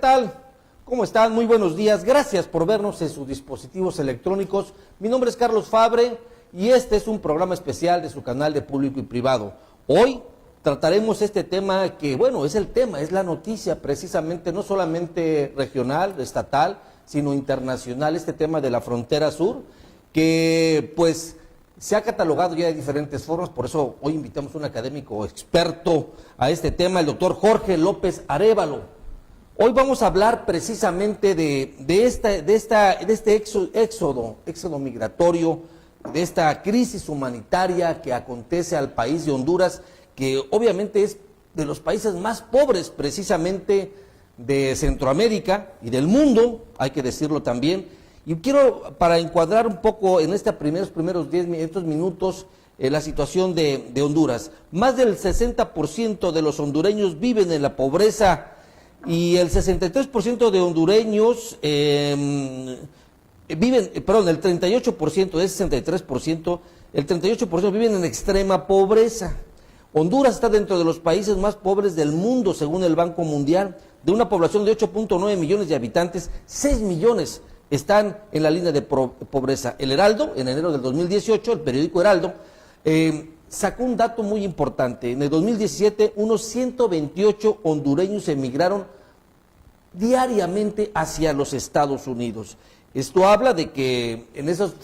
tal? ¿Cómo están? Muy buenos días. Gracias por vernos en sus dispositivos electrónicos. Mi nombre es Carlos Fabre y este es un programa especial de su canal de Público y Privado. Hoy trataremos este tema que, bueno, es el tema, es la noticia precisamente, no solamente regional, estatal, sino internacional, este tema de la frontera sur, que pues se ha catalogado ya de diferentes formas, por eso hoy invitamos a un académico experto a este tema, el doctor Jorge López Arévalo. Hoy vamos a hablar precisamente de este éxodo migratorio, de esta crisis humanitaria que acontece al país de Honduras, que obviamente es de los países más pobres precisamente de Centroamérica y del mundo, hay que decirlo también. Y quiero, para encuadrar un poco en estos primeros 10 minutos, la situación de Honduras. Más del 60% de los hondureños viven en la pobreza y el 63% de hondureños el 38% de ese 63%, el 38% viven en extrema pobreza. Honduras está dentro de los países más pobres del mundo, según el Banco Mundial. De una población de 8.9 millones de habitantes, 6 millones están en la línea de pobreza. El Heraldo, en enero del 2018, el periódico Heraldo, sacó un dato muy importante. En el 2017, unos 128 hondureños emigraron diariamente hacia los Estados Unidos. Esto habla de que en esas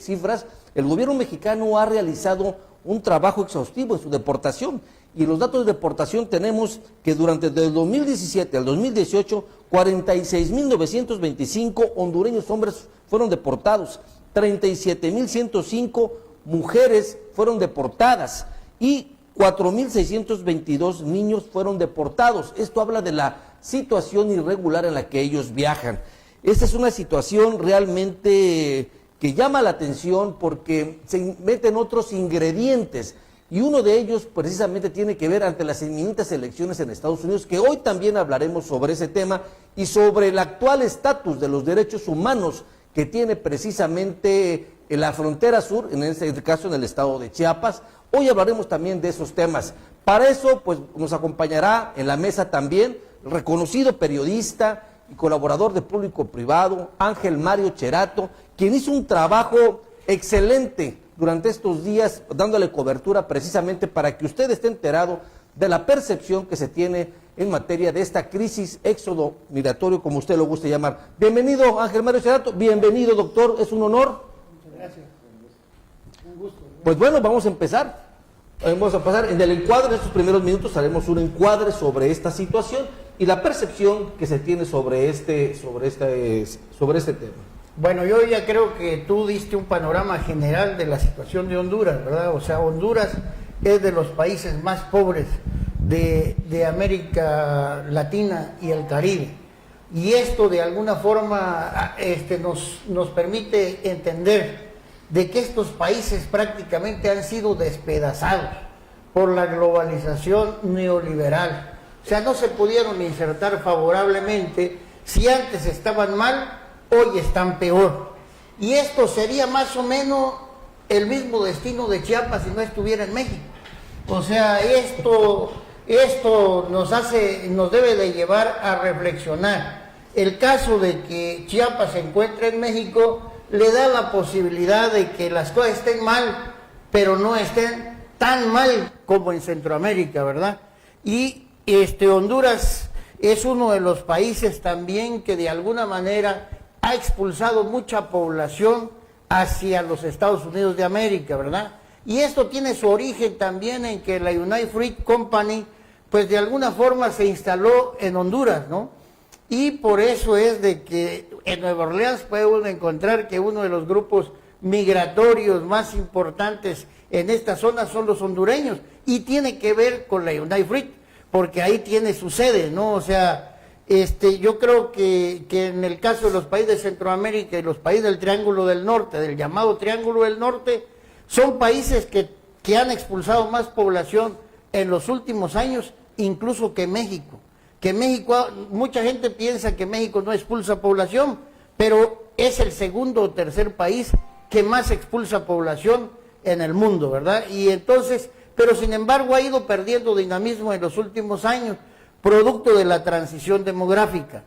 cifras, el gobierno mexicano ha realizado un trabajo exhaustivo en su deportación. Y los datos de deportación tenemos que durante el 2017 al 2018, 46.925 hondureños hombres fueron deportados, 37.105 mujeres fueron deportadas y 4.622 niños fueron deportados. Esto habla de la situación irregular en la que ellos viajan. Esta es una situación realmente que llama la atención porque se meten otros ingredientes. Y uno de ellos precisamente tiene que ver ante las inminentes elecciones en Estados Unidos, que hoy también hablaremos sobre ese tema y sobre el actual estatus de los derechos humanos que tiene precisamente en la frontera sur, en este caso en el estado de Chiapas. Hoy hablaremos también de esos temas. Para eso, pues nos acompañará en la mesa también el reconocido periodista y colaborador de Público Privado, Ángel Mario Cherato, quien hizo un trabajo excelente durante estos días, dándole cobertura precisamente para que usted esté enterado de la percepción que se tiene en materia de esta crisis, éxodo migratorio, como usted lo guste llamar. Bienvenido, Ángel Mario Cherato, bienvenido, doctor, es un honor. Muchas gracias. Un gusto. Pues bueno, vamos a empezar. Vamos a pasar en el encuadre, en estos primeros minutos haremos un encuadre sobre esta situación y la percepción que se tiene sobre este tema. Bueno, yo ya creo que tú diste un panorama general de la situación de Honduras, ¿verdad? O sea, Honduras es de los países más pobres de América Latina y el Caribe. Y esto de alguna forma nos permite entender de que estos países prácticamente han sido despedazados por la globalización neoliberal. O sea, no se pudieron insertar favorablemente. Si antes estaban mal, hoy están peor. Y esto sería más o menos el mismo destino de Chiapas si no estuviera en México. O sea, esto nos debe de llevar a reflexionar. El caso de que Chiapas se encuentre en México le da la posibilidad de que las cosas estén mal, pero no estén tan mal como en Centroamérica, ¿verdad? Y Honduras es uno de los países también que de alguna manera ha expulsado mucha población hacia los Estados Unidos de América, ¿verdad? Y esto tiene su origen también en que la United Fruit Company, pues de alguna forma se instaló en Honduras, ¿no? Y por eso es de que en Nueva Orleans puede uno encontrar que uno de los grupos migratorios más importantes en esta zona son los hondureños, y tiene que ver con la United Fruit, porque ahí tiene su sede, ¿no? O sea, yo creo que en el caso de los países de Centroamérica y los países del Triángulo del Norte, del llamado Triángulo del Norte, son países que han expulsado más población en los últimos años, incluso que México. Que México, mucha gente piensa que México no expulsa población, pero es el segundo o tercer país que más expulsa población en el mundo, ¿verdad? Y entonces, pero sin embargo ha ido perdiendo dinamismo en los últimos años, producto de la transición demográfica.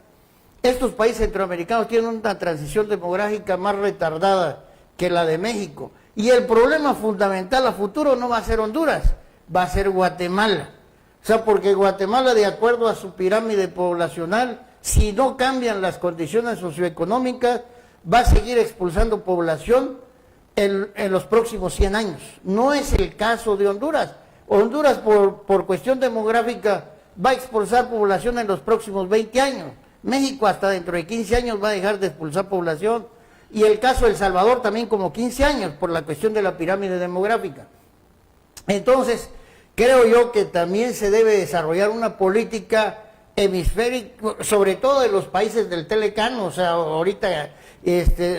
Estos países centroamericanos tienen una transición demográfica más retardada que la de México. Y el problema fundamental a futuro no va a ser Honduras, va a ser Guatemala. O sea, porque Guatemala, de acuerdo a su pirámide poblacional, si no cambian las condiciones socioeconómicas, va a seguir expulsando población en los próximos 100 años. No es el caso de Honduras. Honduras, por cuestión demográfica, va a expulsar población en los próximos 20 años. México hasta dentro de 15 años va a dejar de expulsar población. Y el caso de El Salvador también como 15 años, por la cuestión de la pirámide demográfica. Entonces, creo yo que también se debe desarrollar una política hemisférica, sobre todo de los países del Telecano, o sea, ahorita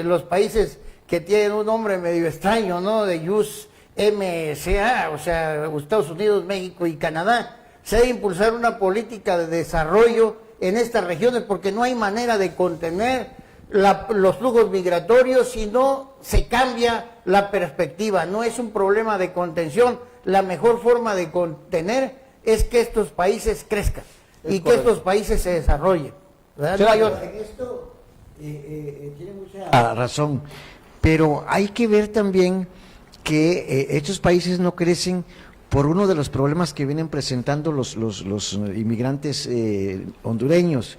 los países que tienen un nombre medio extraño, ¿no? De USMCA, o sea, Estados Unidos, México y Canadá. Se debe impulsar una política de desarrollo en estas regiones porque no hay manera de contener los flujos migratorios si no se cambia la perspectiva. No es un problema de contención. La mejor forma de contener es que estos países crezcan y que estos países se desarrollen. ¿Verdad? En esto tiene mucha razón, pero hay que ver también que estos países no crecen por uno de los problemas que vienen presentando los inmigrantes hondureños,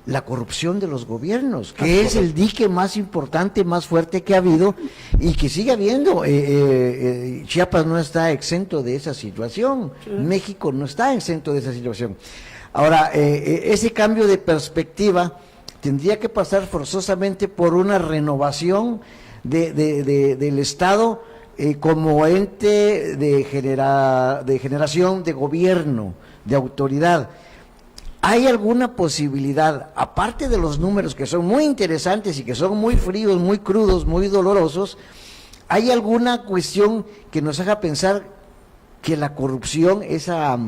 la corrupción de los gobiernos, que es el dique más importante, más fuerte que ha habido y que sigue habiendo. Chiapas no está exento de esa situación, México no está exento de esa situación. Ahora, ese cambio de perspectiva tendría que pasar forzosamente por una renovación del Estado como ente de generación de gobierno, de autoridad. ¿Hay alguna posibilidad, aparte de los números que son muy interesantes y que son muy fríos, muy crudos, muy dolorosos, hay alguna cuestión que nos haga pensar que la corrupción, esa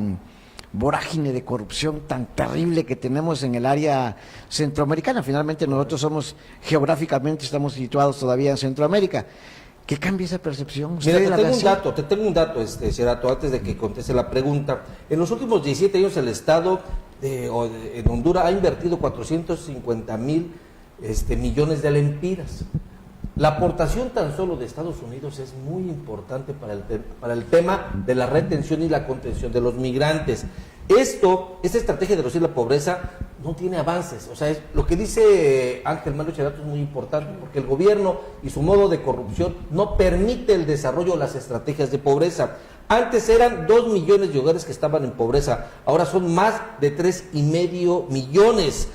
vorágine de corrupción tan terrible que tenemos en el área centroamericana, finalmente nosotros somos, geográficamente estamos situados todavía en Centroamérica, que cambie esa percepción? Mira, te tengo un dato, Xerato, antes de que conteste la pregunta. En los últimos 17 años el Estado en Honduras ha invertido 450,000 millones de lempiras. La aportación tan solo de Estados Unidos es muy importante para el tema de la retención y la contención de los migrantes. Esta estrategia de reducir la pobreza no tiene avances. O sea, lo que dice Ángel Mario Xerato es muy importante, porque el gobierno y su modo de corrupción no permite el desarrollo de las estrategias de pobreza. Antes eran 2 millones de hogares que estaban en pobreza, ahora son más de 3,5 millones.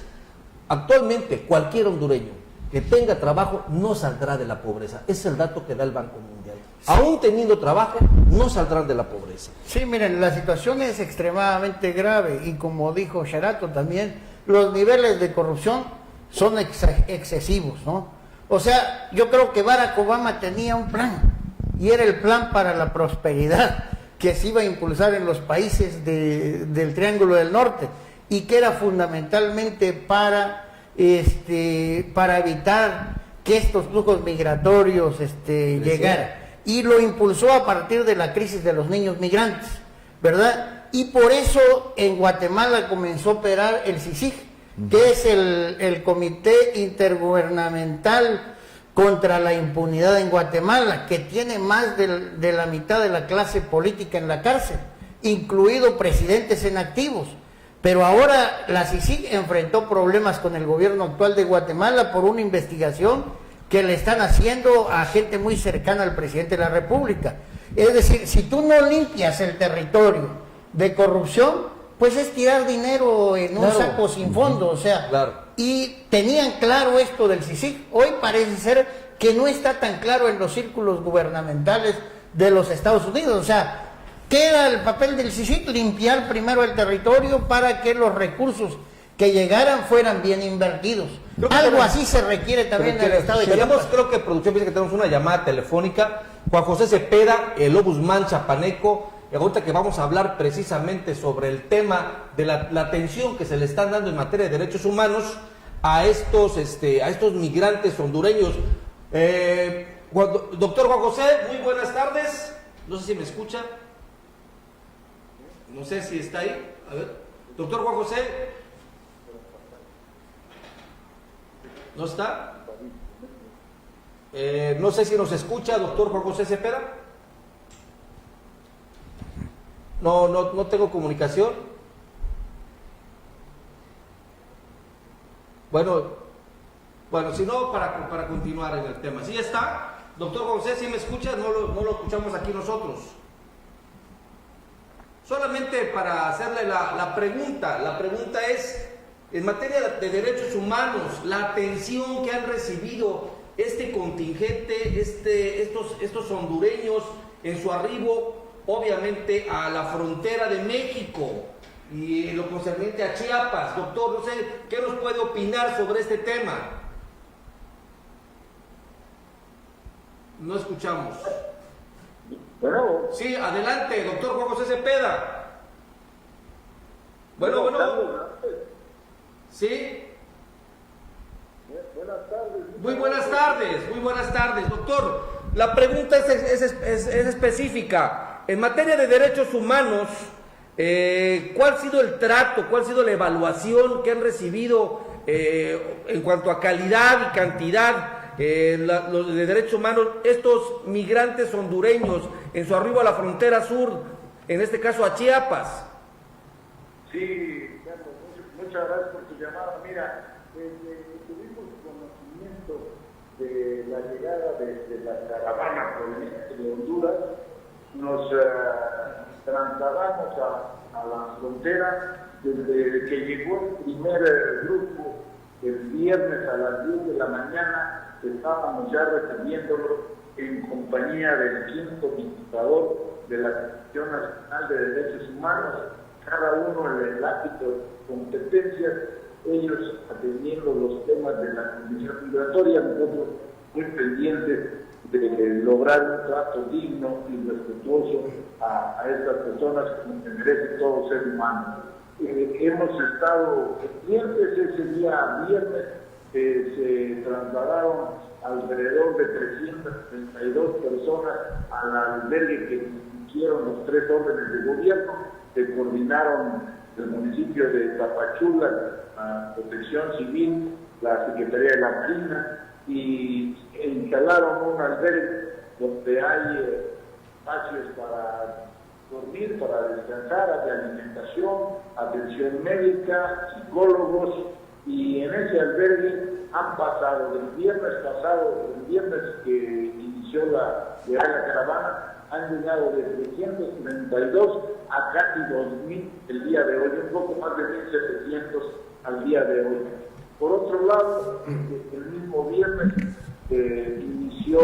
Actualmente, cualquier hondureño que tenga trabajo no saldrá de la pobreza. Es el dato que da el Banco Mundial. Sí. Aún teniendo trabajo, no saldrán de la pobreza. Sí, miren, la situación es extremadamente grave y como dijo Xerato también, los niveles de corrupción son excesivos, ¿no? O sea, yo creo que Barack Obama tenía un plan y era el plan para la prosperidad que se iba a impulsar en los países del Triángulo del Norte y que era fundamentalmente para evitar que estos flujos migratorios llegaran. Y lo impulsó a partir de la crisis de los niños migrantes, ¿verdad? Y por eso en Guatemala comenzó a operar el CICIG, que es el Comité Intergubernamental contra la Impunidad en Guatemala, que tiene más de la mitad de la clase política en la cárcel, incluido presidentes en activos. Pero ahora la CICIG enfrentó problemas con el gobierno actual de Guatemala por una investigación que le están haciendo a gente muy cercana al presidente de la República. Es decir, si tú no limpias el territorio de corrupción, pues es tirar dinero en un saco sin fondo, o sea, y tenían claro esto del CICIG. Hoy parece ser que no está tan claro en los círculos gubernamentales de los Estados Unidos, o sea, queda el papel del CICIG, limpiar primero el territorio para que los recursos que llegaran fueran bien invertidos. Algo así se requiere también en el estado de Chiapas. Creo que producción dice que tenemos una llamada telefónica. Juan José Cepeda, el Ombudsman chapaneco, ahorita que vamos a hablar precisamente sobre el tema de la atención que se le están dando en materia de derechos humanos a estos migrantes hondureños. Doctor Juan José, muy buenas tardes. No sé si me escucha. No sé si está ahí. A ver. Doctor Juan José. ¿No está? No sé si nos escucha, doctor Juan José Cepeda. No tengo comunicación. Bueno, si no, para continuar en el tema. ¿Sí está? Doctor Juan José, ¿sí me escucha? No lo escuchamos aquí nosotros. Solamente para hacerle la pregunta. La pregunta es, en materia de derechos humanos, la atención que han recibido este contingente, estos hondureños en su arribo, obviamente, a la frontera de México y en lo concerniente a Chiapas. Doctor, no sé, ¿qué nos puede opinar sobre este tema? No escuchamos. Bueno. Sí, adelante, doctor Juan José Cepeda. Bueno. Sí. Buenas tardes. Muy buenas tardes, doctor. La pregunta es específica. En materia de derechos humanos, ¿cuál ha sido el trato, cuál ha sido la evaluación que han recibido en cuanto a calidad y cantidad los de derechos humanos, estos migrantes hondureños en su arribo a la frontera sur, en este caso a Chiapas? Sí, Carlos, muchas gracias por tu llamada. Mira, tuvimos conocimiento de la llegada de la caravana proveniente de Honduras. Nos trasladamos a la frontera desde que llegó el primer grupo el viernes a las 10 de la mañana. Estábamos ya recibiéndolo en compañía del quinto visitador de la Comisión Nacional de Derechos Humanos, cada uno en el ámbito de competencias, ellos atendiendo los temas de la Comisión Migratoria, nosotros muy pendientes de lograr un trato digno y respetuoso a estas personas como se merece todo ser humano. Hemos estado pendientes. Ese día viernes se trasladaron alrededor de 332 personas al albergue que hicieron los 3 órdenes de gobierno, que coordinaron el municipio de Tapachula, la Protección Civil, la Secretaría de la Marina, y instalaron un albergue donde hay espacios para dormir, para descansar, de alimentación, atención médica, psicólogos, y en ese albergue han pasado del viernes pasado, el viernes que inició la caravana, han llegado de 332 a casi 2.000 el día de hoy, un poco más de 1.700 al día de hoy. Por otro lado, el mismo viernes inició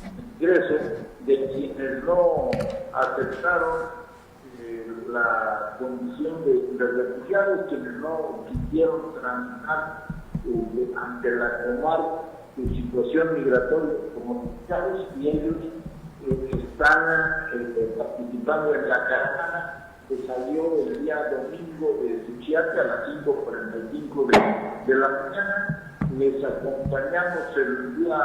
el ingreso de quienes no aceptaron la condición de refugiados, quienes no quisieron transitar ante la Comar su situación migratoria como refugiados, y ellos están participando en la caravana que salió el día domingo de Suchiate a las 5:45 de la mañana. Les acompañamos el día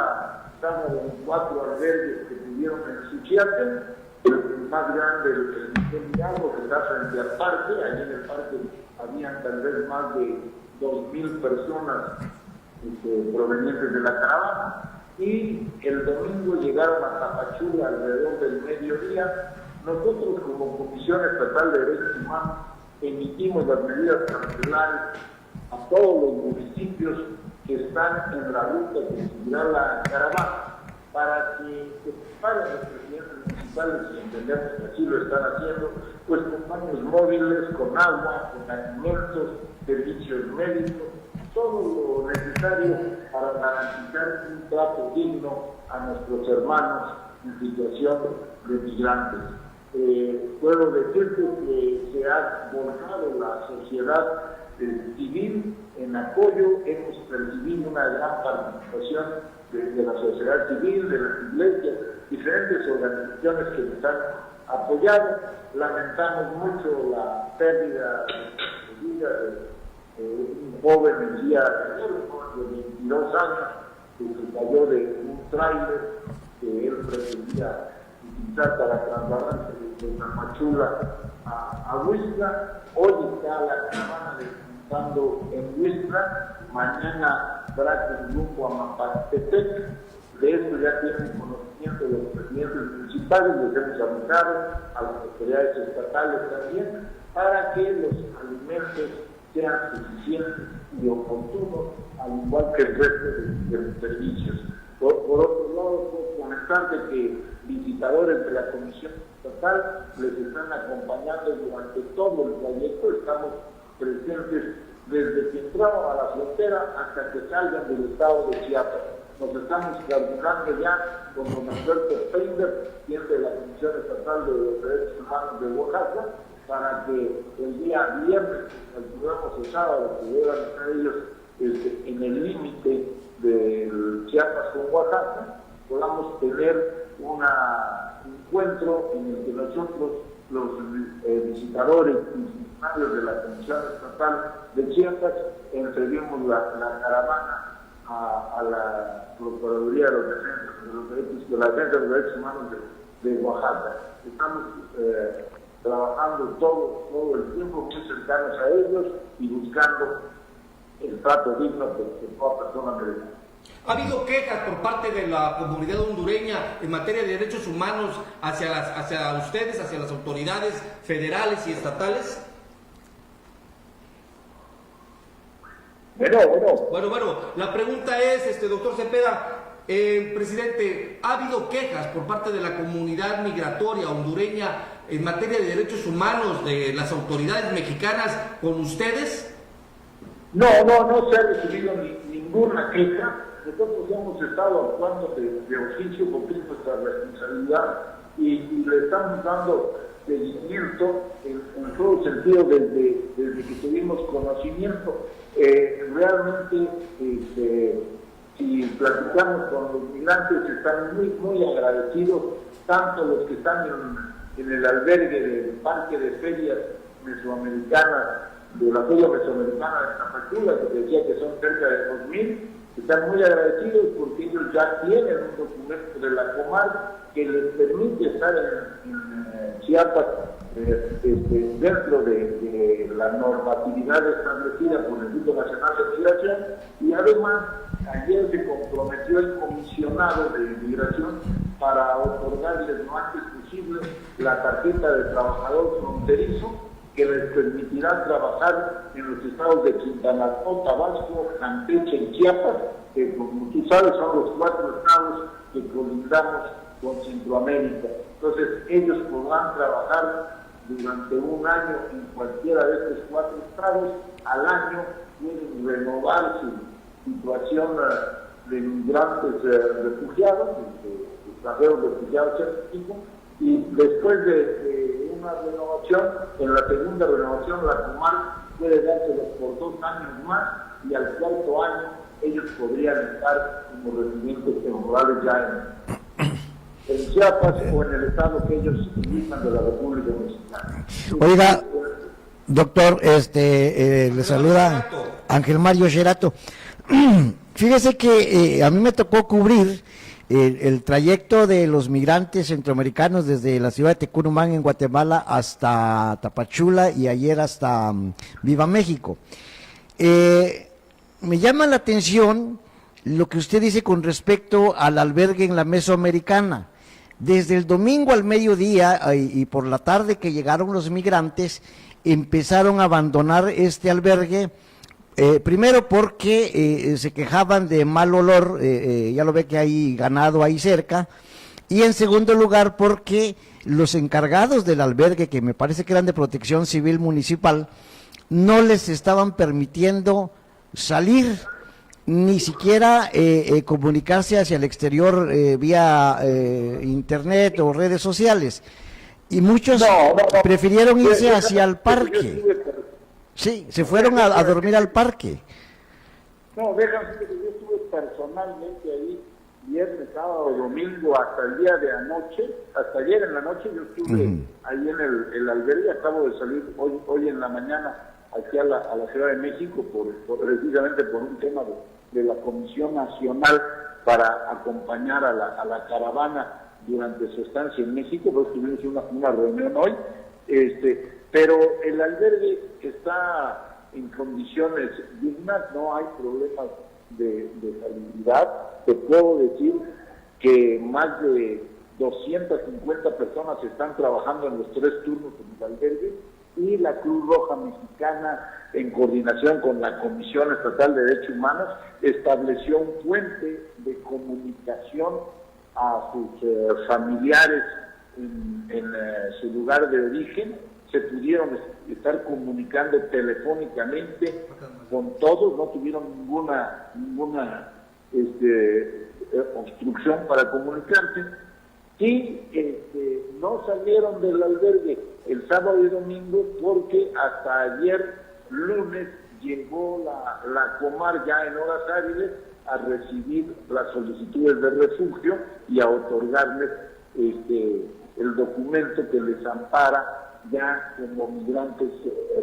sábado en 4 albergues que tuvieron en Suchiate. El más grande, el Milagro, que está frente al parque. Allí en el parque habían tal vez más de 2.000 personas provenientes de la caravana. Y el domingo llegaron a Tapachula alrededor del mediodía. Nosotros, como Comisión Estatal de Derechos Humanos, emitimos las medidas cautelares a todos los municipios que están en la ruta que seguirá la caravana, para que se preparen los presidentes municipales, y entendemos que así lo están haciendo, pues con baños móviles, con agua, con alimentos, servicios médicos, todo lo necesario para garantizar un trato digno a nuestros hermanos en situación de migrantes. Puedo decirte que se ha volcado la sociedad civil en apoyo. Hemos percibido una gran participación de la sociedad civil, de las iglesias, diferentes organizaciones que nos han apoyado. Lamentamos mucho la pérdida de vida de un joven el día de ayer, de 22 años, que se cayó de un tráiler que él pretendía utilizar para trasladarse de Tapachula a Huixtla. Hoy está la caravana descansando en Huixtla, mañana trae un grupo a Mapastepec. De esto ya tienen conocimiento de los presidentes municipales, les hemos avisado a las autoridades estatales también, para que los alimentos sean suficientes y oportunos, al igual que el resto de los servicios. Por otro lado, puedo comentarte que visitadores de la Comisión Estatal les están acompañando durante todo el trayecto. Estamos presentes desde que entraron a la frontera hasta que salgan del estado de Chiapas. Nos estamos coordinando ya con don Alberto Steiner, quien es de la Comisión Estatal de los Derechos Humanos de Oaxaca, para que el día viernes, calculamos el sábado, que deban estar ellos en el límite del Chiapas con Oaxaca, podamos tener un encuentro en el que nosotros, los visitadores y funcionarios de la Comisión Estatal de Chiapas, entreguemos la caravana a la Procuraduría de la Defensa de los Derechos Humanos de Oaxaca. Estamos trabajando todo el tiempo muy cercanos a ellos y buscando el trato digno de toda persona merece. ¿Ha habido quejas por parte de la comunidad hondureña en materia de derechos humanos hacia ustedes, hacia las autoridades federales y estatales? Bueno, la pregunta es, doctor Cepeda, presidente, ¿ha habido quejas por parte de la comunidad migratoria hondureña en materia de derechos humanos de las autoridades mexicanas con ustedes? No se ha recibido ninguna queja. Nosotros hemos estado actuando de oficio porque es nuestra responsabilidad y le estamos dando seguimiento en todo sentido desde que tuvimos conocimiento. Realmente, si platicamos con los migrantes, están muy agradecidos, tanto los que están en el albergue del Parque de Ferias Mesoamericanas, de la Feria Mesoamericana de Tapachula, que decía que son cerca de 2,000, están muy agradecidos porque ellos ya tienen un documento de la Comar que les permite estar en Chiapas dentro de la normatividad establecida por el Instituto Nacional de Migración, y además ayer se comprometió el comisionado de Migración para otorgarles lo antes posible la tarjeta de trabajador fronterizo que les permitirá trabajar en los estados de Quintana Roo, Tabasco, Campeche y Chiapas, que como tú sabes son los 4 estados que colindamos con Centroamérica. Entonces ellos podrán trabajar durante un año en cualquiera de estos 4 estados. Al año pueden renovar su situación de migrantes refugiados, de extranjeros refugiados certificados, y después de una renovación, en la segunda renovación la Comar puede dárselos por 2 años más, y al 4º año ellos podrían estar como residentes temporales ya en Chiapas o en el estado que ellos indican de la República Mexicana. Oiga, doctor, le saluda Ángel Mario Gerato. Fíjese que a mí me tocó cubrir el trayecto de los migrantes centroamericanos desde la ciudad de Tecurumán en Guatemala hasta Tapachula y ayer hasta Viva México. Me llama la atención lo que usted dice con respecto al albergue en la Mesoamericana. Desde el domingo al mediodía y por la tarde que llegaron los migrantes, empezaron a abandonar este albergue. Primero porque se quejaban de mal olor, ya lo ve que hay ganado ahí cerca, y en segundo lugar porque los encargados del albergue, que me parece que eran de Protección Civil Municipal, no les estaban permitiendo salir, ni siquiera comunicarse hacia el exterior vía internet o redes sociales, y muchos prefirieron irse hacia el parque. Sí, se fueron a dormir al parque. No, déjame decir que yo estuve personalmente ahí viernes, sábado, domingo, hasta el día de anoche, hasta ayer en la noche yo estuve ahí en el albergue. Acabo de salir hoy en la mañana aquí a la Ciudad de México precisamente por un tema de la Comisión Nacional para acompañar a la caravana durante su estancia en México, pues tuvimos una reunión hoy, pero el albergue está en condiciones dignas, no hay problemas de salubridad. Te puedo decir que más de 250 personas están trabajando en los 3 turnos en el albergue, y la Cruz Roja Mexicana, en coordinación con la Comisión Estatal de Derechos Humanos, estableció un puente de comunicación a sus familiares en su lugar de origen. Se pudieron estar comunicando telefónicamente con todos, no tuvieron ninguna obstrucción para comunicarse, y no salieron del albergue el sábado y domingo porque hasta ayer lunes llegó la Comar ya en horas hábiles a recibir las solicitudes de refugio y a otorgarles el documento que les ampara ya como migrantes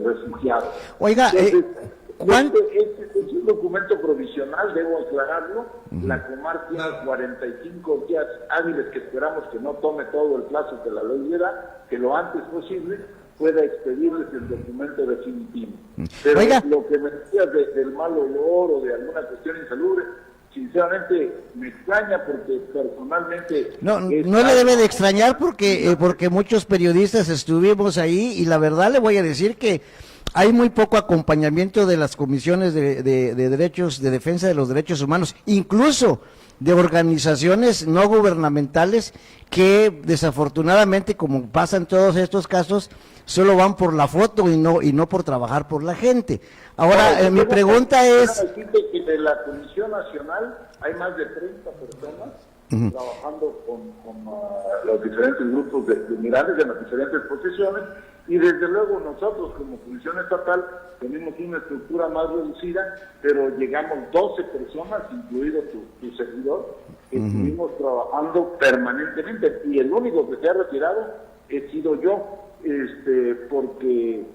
refugiados. Oiga, ¿cuánto? Este es un documento provisional, debo aclararlo. La Comar tiene 45 días hábiles, que esperamos que no tome todo el plazo que la ley le da, que lo antes posible pueda expedirles el documento definitivo. Pero Oiga, lo que me decías del mal olor o de alguna cuestión insalubre, sinceramente me extraña, porque personalmente... No le debe de extrañar porque muchos periodistas estuvimos ahí, y la verdad le voy a decir que hay muy poco acompañamiento de las comisiones de derechos, de defensa de los derechos humanos, incluso de organizaciones no gubernamentales que desafortunadamente, como pasa en todos estos casos, solo van por la foto y no por trabajar por la gente. Ahora, mi pregunta es... Que de la Comisión Nacional hay más de 30 personas trabajando con los diferentes grupos de migrantes en las diferentes posiciones, y desde luego nosotros como Comisión Estatal tenemos una estructura más reducida, pero llegamos 12 personas, incluido tu servidor, que estuvimos trabajando permanentemente, y el único que se ha retirado he sido yo, porque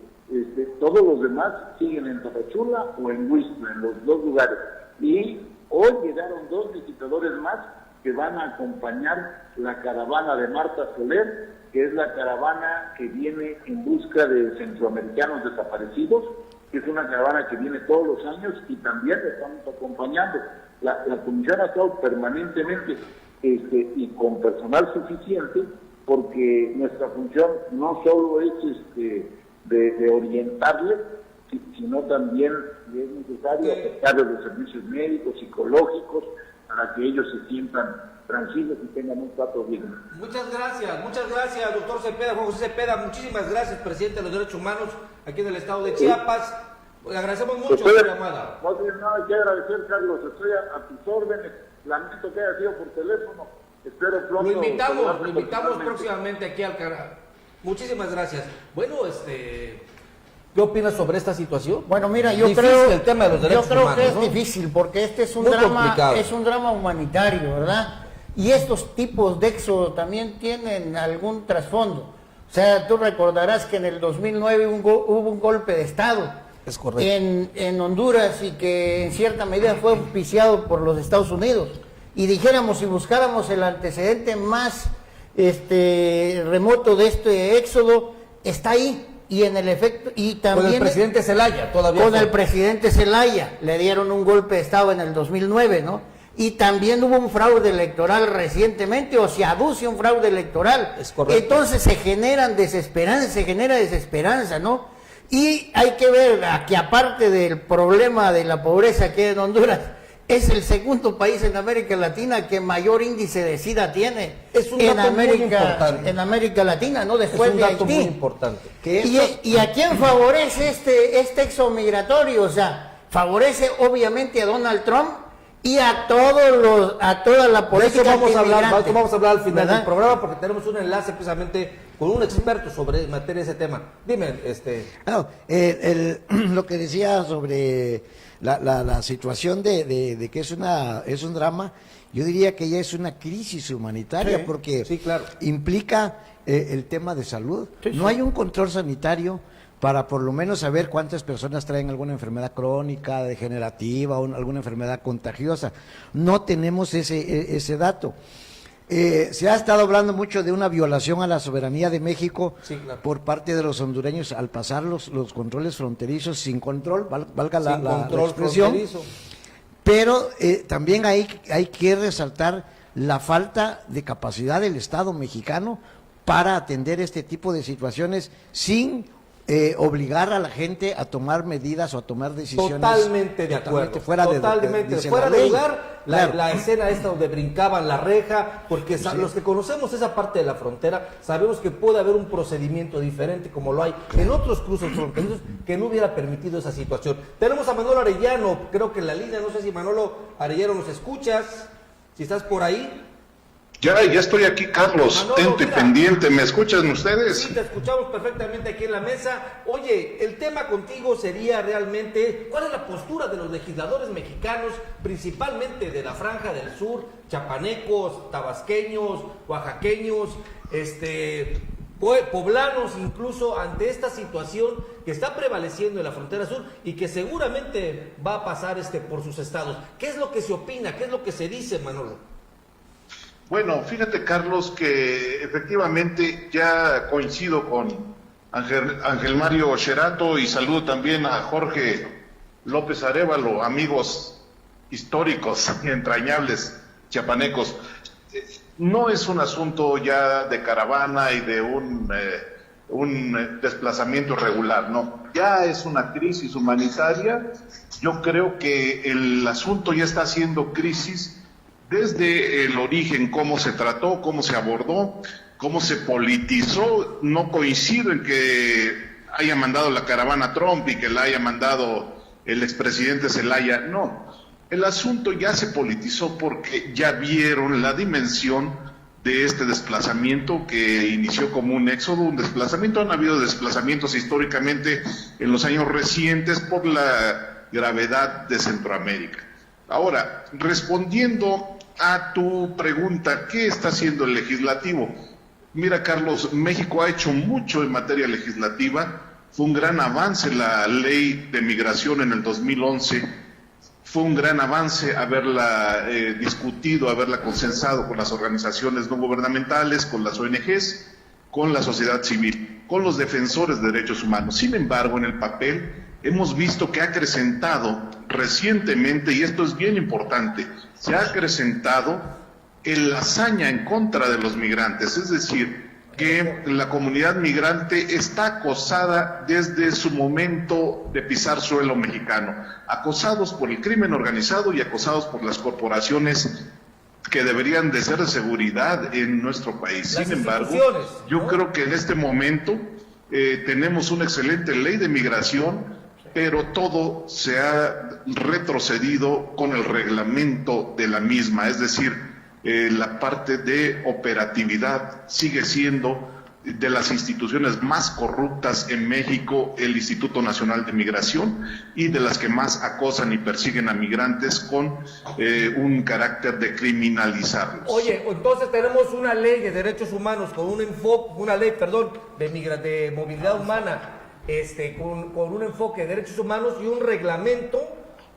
todos los demás siguen en Tapachula o en Huixla, en los 2 lugares, y hoy llegaron 2 visitadores más que van a acompañar la caravana de Marta Soler, que es la caravana que viene en busca de centroamericanos desaparecidos, que es una caravana que viene todos los años, y también la estamos acompañando. La comisión ha estado permanentemente y con personal suficiente, porque nuestra función no solo es de orientarles, sino también es necesario acercarles los servicios médicos, psicológicos, para que ellos se sientan tranquilos y tengan un trato digno. Muchas gracias, doctor Cepeda, Juan José Cepeda, muchísimas gracias, presidente de los Derechos Humanos aquí en el estado de Chiapas. Le agradecemos mucho su llamada. No tienes nada que agradecer, Carlos, estoy a tus órdenes. Lamento que haya sido por teléfono. Espero pronto. Lo invitamos próximamente aquí al canal. Muchísimas gracias. Bueno, ¿qué opinas sobre esta situación? Bueno, mira, el tema de los derechos humanos, que es ¿no? difícil, porque este es un Muy drama, complicado. es un drama humanitario, ¿verdad? Y estos tipos de éxodo también tienen algún trasfondo. O sea, tú recordarás que en el 2009 hubo un golpe de Estado. Es correcto. En Honduras, y que en cierta medida fue auspiciado por los Estados Unidos. Y dijéramos, si buscáramos el antecedente más remoto de este éxodo, está ahí. Y en el efecto, y también con el presidente Zelaya, todavía. Con el presidente Zelaya, le dieron un golpe de Estado en el 2009, ¿no? Y también hubo un fraude electoral recientemente, o se aduce un fraude electoral. Es correcto. Entonces se genera desesperanza, ¿no? Y hay que ver que aparte del problema de la pobreza que hay en Honduras, es el segundo país en América Latina que mayor índice de SIDA tiene. Es un dato muy importante. En América Latina, ¿no? Después es un de dato Haití. muy importante. ¿Y a quién favorece este éxodo migratorio? O sea, favorece obviamente a Donald Trump y a toda la política. De eso vamos a hablar al final, ¿verdad?, del programa, porque tenemos un enlace precisamente con un experto sobre materia ese tema. Dime, lo que decía sobre la situación de que es un drama, yo diría que ya es una crisis humanitaria, sí, porque sí, claro, implica el tema de salud. Sí, no hay un control sanitario para por lo menos saber cuántas personas traen alguna enfermedad crónica, degenerativa o alguna enfermedad contagiosa. No tenemos ese dato. Se ha estado hablando mucho de una violación a la soberanía de México Sí, claro. por parte de los hondureños al pasar los controles fronterizos sin control, valga la, Sin la control expresión. fronterizo. Pero también hay que resaltar la falta de capacidad del Estado mexicano para atender este tipo de situaciones sin obligar a la gente a tomar medidas o a tomar decisiones Totalmente de acuerdo. fuera Totalmente. dice Fuera la de ley. lugar, Claro. la escena esta donde brincaban la reja, porque los que conocemos esa parte de la frontera, sabemos que puede haber un procedimiento diferente como lo hay en otros cruces fronterizos que no hubiera permitido esa situación. Tenemos a Manolo Arellano, creo que en la línea, no sé si Manolo Arellano nos escuchas, si estás por ahí. Ya estoy aquí, Carlos, Manolo, atento y mira. pendiente. ¿Me escuchan ustedes? Sí, te escuchamos perfectamente aquí en la mesa. Oye, el tema contigo sería realmente, ¿cuál es la postura de los legisladores mexicanos, principalmente de la Franja del Sur, chapanecos, tabasqueños, oaxaqueños, poblanos incluso, ante esta situación que está prevaleciendo en la frontera sur y que seguramente va a pasar por sus estados? ¿Qué es lo que se opina? ¿Qué es lo que se dice, Manolo? Bueno, fíjate, Carlos, que efectivamente ya coincido con Ángel Mario Sherato y saludo también a Jorge López Arévalo, amigos históricos y entrañables chiapanecos. No es un asunto ya de caravana y de un desplazamiento irregular, no. Ya es una crisis humanitaria. Yo creo que el asunto ya está siendo crisis desde el origen, cómo se trató, cómo se abordó, cómo se politizó. No coincido en que haya mandado la caravana Trump y que la haya mandado el expresidente Zelaya, no. El asunto ya se politizó porque ya vieron la dimensión de este desplazamiento que inició como un éxodo, un desplazamiento. Han habido desplazamientos históricamente en los años recientes por la gravedad de Centroamérica. Ahora, respondiendo a tu pregunta, ¿qué está haciendo el legislativo? Mira, Carlos, México ha hecho mucho en materia legislativa. Fue un gran avance la ley de migración en el 2011. Fue un gran avance haberla discutido, haberla consensado con las organizaciones no gubernamentales, con las ONGs, con la sociedad civil, con los defensores de derechos humanos. Sin embargo, en el papel hemos visto que ha acrecentado recientemente, y esto es bien importante, se ha acrecentado la hazaña en contra de los migrantes, es decir, que la comunidad migrante está acosada desde su momento de pisar suelo mexicano, acosados por el crimen organizado y acosados por las corporaciones que deberían de ser de seguridad en nuestro país. Las Sin embargo, yo ¿no? creo que en este momento tenemos una excelente ley de migración, pero todo se ha retrocedido con el reglamento de la misma, es decir, la parte de operatividad sigue siendo de las instituciones más corruptas en México, el Instituto Nacional de Migración, y de las que más acosan y persiguen a migrantes con un carácter de criminalizarlos. Oye, entonces tenemos una ley de derechos humanos con un enfoque, una ley, perdón, de movilidad humana, con un enfoque de derechos humanos y un reglamento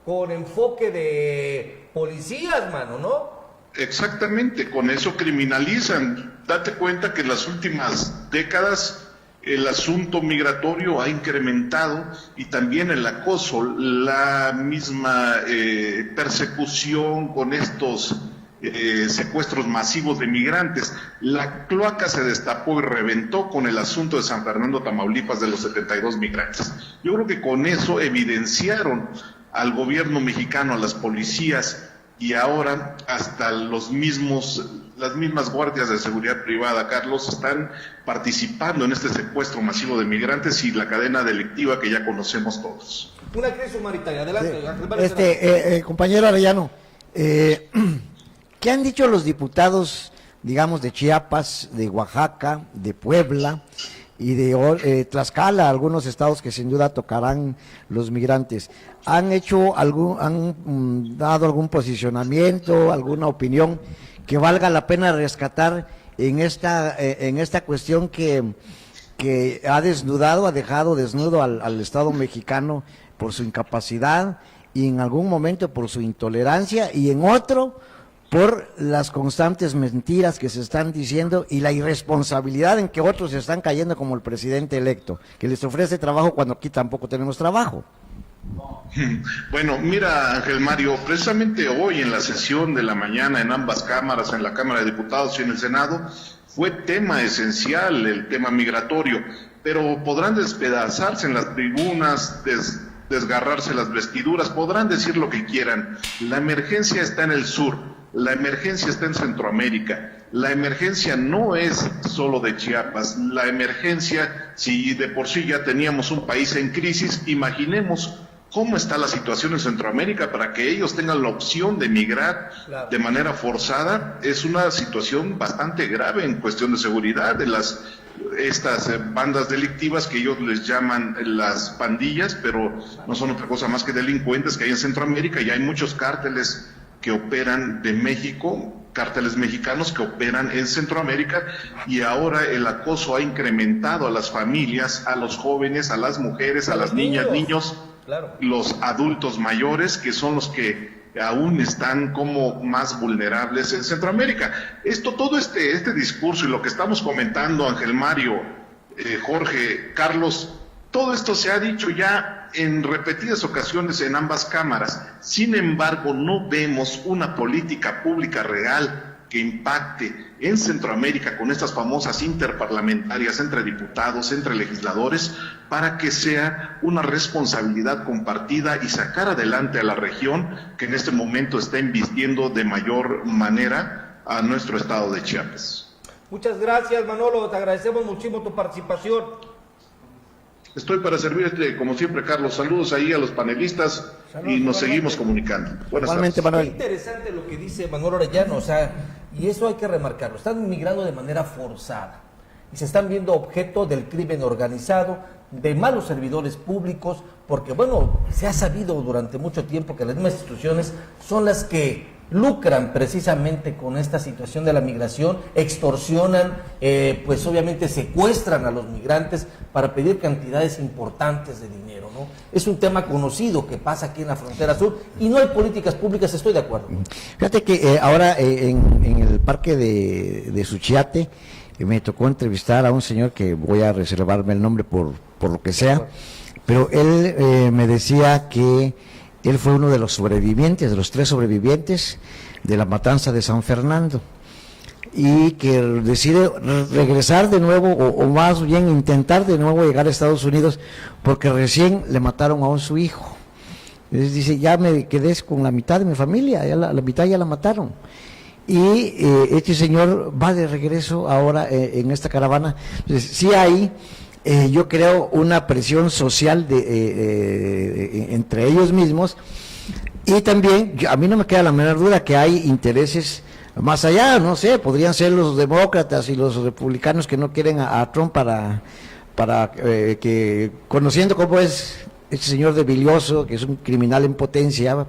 con enfoque de policías, mano, ¿no? Exactamente, con eso criminalizan. Date cuenta que en las últimas décadas el asunto migratorio ha incrementado y también el acoso, la misma persecución con estos secuestros masivos de migrantes. La cloaca se destapó y reventó con el asunto de San Fernando, Tamaulipas, de los 72 migrantes. Yo creo que con eso evidenciaron al gobierno mexicano, a las policías, y ahora hasta las mismas guardias de seguridad privada, Carlos, están participando en este secuestro masivo de migrantes y la cadena delictiva que ya conocemos todos. Una crisis humanitaria, adelante. Compañero Arellano, ¿qué han dicho los diputados, digamos, de Chiapas, de Oaxaca, de Puebla y de Tlaxcala, algunos estados que sin duda tocarán los migrantes? ¿Han dado algún posicionamiento, alguna opinión que valga la pena rescatar en esta cuestión que ha dejado desnudo al Estado mexicano por su incapacidad y en algún momento por su intolerancia y en otro por las constantes mentiras que se están diciendo y la irresponsabilidad en que otros se están cayendo, como el presidente electo, que les ofrece trabajo cuando aquí tampoco tenemos trabajo. Bueno, mira, Ángel Mario, precisamente hoy en la sesión de la mañana en ambas cámaras, en la Cámara de Diputados y en el Senado, fue tema esencial el tema migratorio, pero podrán despedazarse en las tribunas, desgarrarse las vestiduras, podrán decir lo que quieran. La emergencia está en el sur, la emergencia está en Centroamérica, la emergencia no es solo de Chiapas, la emergencia, si de por sí ya teníamos un país en crisis, imaginemos cómo está la situación en Centroamérica para que ellos tengan la opción de emigrar de manera forzada. Es una situación bastante grave en cuestión de seguridad de estas bandas delictivas que ellos les llaman las pandillas, pero no son otra cosa más que delincuentes que hay en Centroamérica, y hay muchos cárteles que operan de México, cárteles mexicanos que operan en Centroamérica, y ahora el acoso ha incrementado a las familias, a los jóvenes, a las mujeres, a las niñas, niños, los adultos mayores, que son los que aún están como más vulnerables en Centroamérica. Todo este discurso y lo que estamos comentando, Ángel Mario, Jorge, Carlos, todo esto se ha dicho ya en repetidas ocasiones en ambas cámaras. Sin embargo, no vemos una política pública real que impacte en Centroamérica con estas famosas interparlamentarias entre diputados, entre legisladores, para que sea una responsabilidad compartida y sacar adelante a la región que en este momento está invirtiendo de mayor manera a nuestro estado de Chiapas. Muchas gracias, Manolo, te agradecemos muchísimo tu participación. Estoy para servirte, como siempre, Carlos. Saludos ahí a los panelistas y nos seguimos comunicando. Buenas tardes. Manuel. Qué interesante lo que dice Manuel Orellano, y eso hay que remarcarlo. Están migrando de manera forzada y se están viendo objeto del crimen organizado, de malos servidores públicos, porque se ha sabido durante mucho tiempo que las mismas instituciones son las que lucran precisamente con esta situación de la migración, extorsionan, pues obviamente secuestran a los migrantes para pedir cantidades importantes de dinero, ¿no? Es un tema conocido que pasa aquí en la frontera sur y no hay políticas públicas, estoy de acuerdo. Fíjate que ahora en el parque de Suchiate me tocó entrevistar a un señor que voy a reservarme el nombre por lo que sea, pero él me decía que él fue uno de los sobrevivientes, de los 3 sobrevivientes de la matanza de San Fernando, y que decide regresar de nuevo, o más bien intentar de nuevo llegar a Estados Unidos, porque recién le mataron a su hijo. Entonces dice, ya me quedé con la mitad de mi familia, ya la mitad ya la mataron. Y este señor va de regreso ahora en esta caravana. Entonces sí hay, yo creo, una presión social entre ellos mismos, y también a mí no me queda la menor duda que hay intereses más allá, no sé, podrían ser los demócratas y los republicanos que no quieren a Trump para que, conociendo cómo es este señor debilioso, que es un criminal en potencia,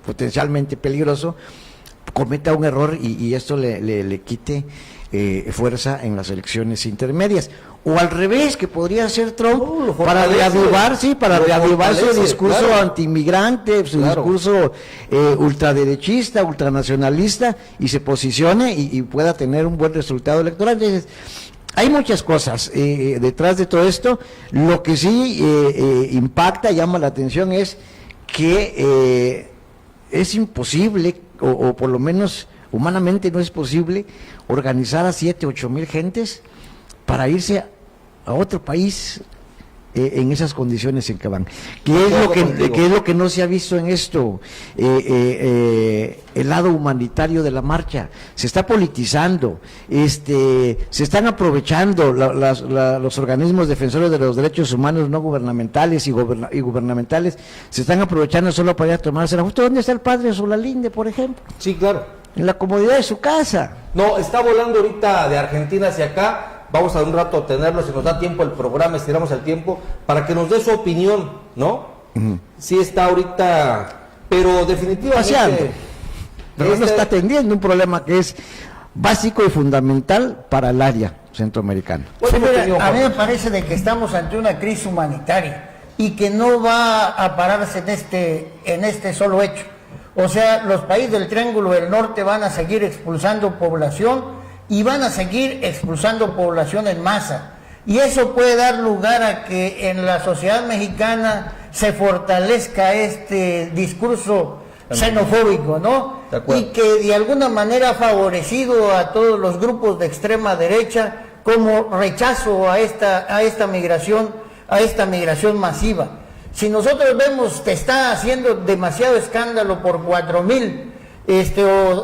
potencialmente peligroso, cometa un error y esto le quite fuerza en las elecciones intermedias. O al revés, que podría ser Trump para reavivar, su discurso antiinmigrante, su discurso ultraderechista, ultranacionalista, y se posicione y pueda tener un buen resultado electoral. Entonces, hay muchas cosas detrás de todo esto. Lo que sí impacta, llama la atención, es que es imposible, o por lo menos humanamente no es posible, organizar a 7-8 mil gentes para irse a otro país en esas condiciones en que van. ¿Qué es lo que no se ha visto en esto? El lado humanitario de la marcha se está politizando, se están aprovechando los organismos defensores de los derechos humanos no gubernamentales y gubernamentales, se están aprovechando solo para ir a tomarse la foto. ¿Dónde está el padre Solalinde, por ejemplo? Sí, claro. En la comodidad de su casa. No, está volando ahorita de Argentina hacia acá. Vamos a un rato a tenerlo, si nos da tiempo el programa, estiramos el tiempo, para que nos dé su opinión, ¿no? Sí está ahorita, pero definitivamente... Paseando. Pero no está atendiendo un problema que es básico y fundamental para el área centroamericana. A mí me parece de que estamos ante una crisis humanitaria y que no va a pararse en este solo hecho. O sea, los países del Triángulo del Norte van a seguir expulsando población y van a seguir expulsando población en masa. Y eso puede dar lugar a que en la sociedad mexicana se fortalezca este discurso xenofóbico, ¿no? Y que de alguna manera ha favorecido a todos los grupos de extrema derecha como rechazo a esta migración masiva. Si nosotros vemos que está haciendo demasiado escándalo por 4,000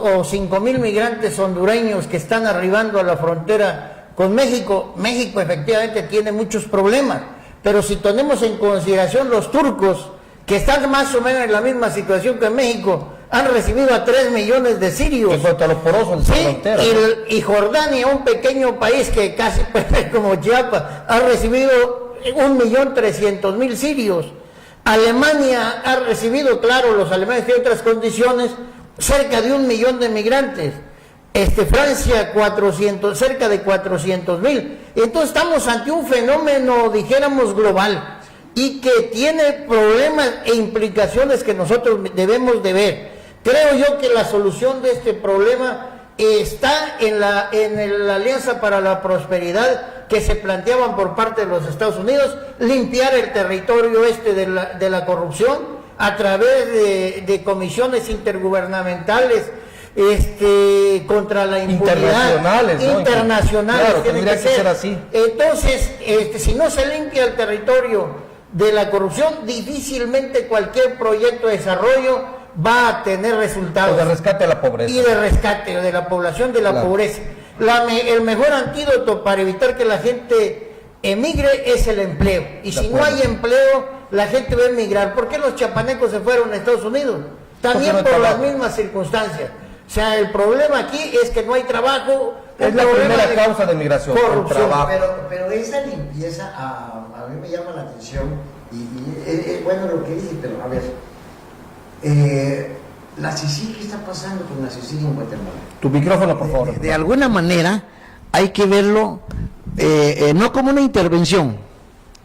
o 5,000 migrantes hondureños que están arribando a la frontera con México, México efectivamente tiene muchos problemas, pero si tenemos en consideración los turcos, que están más o menos en la misma situación que México, han recibido a 3 millones de sirios. En cuanto a los porosos de la frontera. Y Jordania, un pequeño país que casi como Chiapas, ha recibido 1.300.000 sirios. Alemania ha recibido, claro, los alemanes tienen otras condiciones, cerca de 1 millón de migrantes. Francia, cerca de 400.000. Entonces estamos ante un fenómeno, dijéramos, global, y que tiene problemas e implicaciones que nosotros debemos de ver. Creo yo que la solución de este problema está en la Alianza para la Prosperidad que se planteaban por parte de los Estados Unidos, limpiar el territorio de la corrupción a través de comisiones intergubernamentales contra la impunidad. Internacionales, claro, tendría que ser así. Entonces, si no se limpia el territorio de la corrupción, difícilmente cualquier proyecto de desarrollo va a tener resultados. O de rescate a la pobreza. Y de rescate de la población de la pobreza. El mejor antídoto para evitar que la gente emigre es el empleo. Y si no hay empleo, la gente va a emigrar. ¿Por qué los chapanecos se fueron a Estados Unidos? También por las mismas circunstancias. O sea, el problema aquí es que no hay trabajo. Es la primera causa de migración, el trabajo. Pero esa limpieza a mí me llama la atención y es bueno lo que dice, pero a ver, la CICIG, ¿qué está pasando con la CICIG en Guatemala? Tu micrófono, por favor. De alguna manera hay que verlo no como una intervención,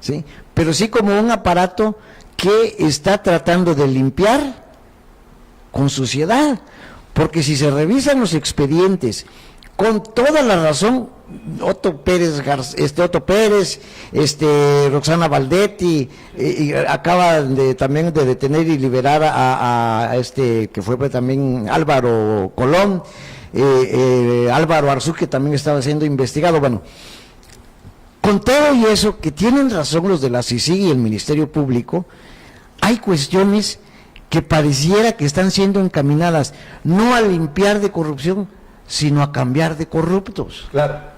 ¿sí? Pero sí como un aparato que está tratando de limpiar con suciedad, porque si se revisan los expedientes con toda la razón, Otto Pérez, Roxana Valdetti, acaba también de detener y liberar a que fue también Álvaro Colón, Álvaro Arzú, que también estaba siendo investigado. Bueno, con todo y eso, que tienen razón los de la CICIG y el Ministerio Público, hay cuestiones que pareciera que están siendo encaminadas no a limpiar de corrupción, sino a cambiar de corruptos. Claro.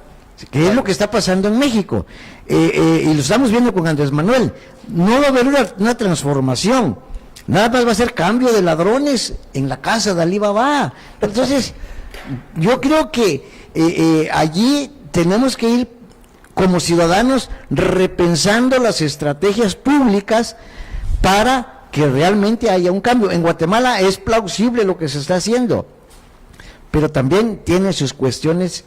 Que es lo que está pasando en México. Y lo estamos viendo con Andrés Manuel. No va a haber una transformación. Nada más va a ser cambio de ladrones en la casa de Alí Baba. Entonces, yo creo que allí tenemos que ir como ciudadanos repensando las estrategias públicas para que realmente haya un cambio. En Guatemala es plausible lo que se está haciendo, pero también tiene sus cuestiones